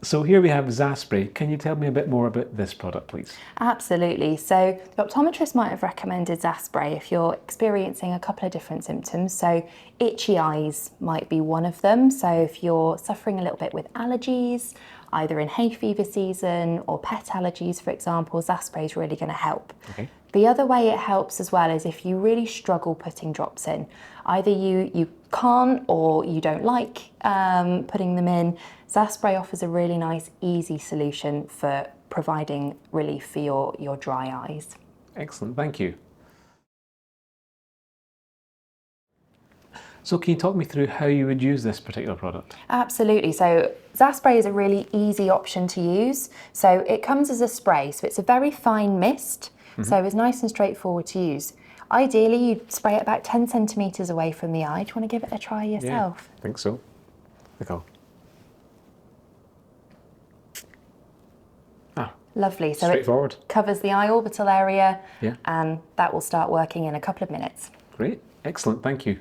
So here we have Zaspray. Can you tell me a bit more about this product, please? Absolutely. So the optometrist might have recommended Zaspray if you're experiencing a couple of different symptoms. So itchy eyes might be one of them. So if you're suffering a little bit with allergies, either in hay fever season or pet allergies, for example, Zaspray is really going to help. Okay. The other way it helps as well is if you really struggle putting drops in. Either you can't or you don't like putting them in. Zaspray offers a really nice, easy solution for providing relief for your dry eyes. Excellent, thank you. So can you talk me through how you would use this particular product? Absolutely. So Zaspray is a really easy option to use. So it comes as a spray, so it's a very fine mist, so it's nice and straightforward to use. Ideally, you'd spray it about 10 centimetres away from the eye. Do you want to give it a try yourself? Yeah, I think so. Go. Lovely. So straightforward. It covers the eye orbital area, Yeah. and that will start working in a couple of minutes. Great. Excellent. Thank you.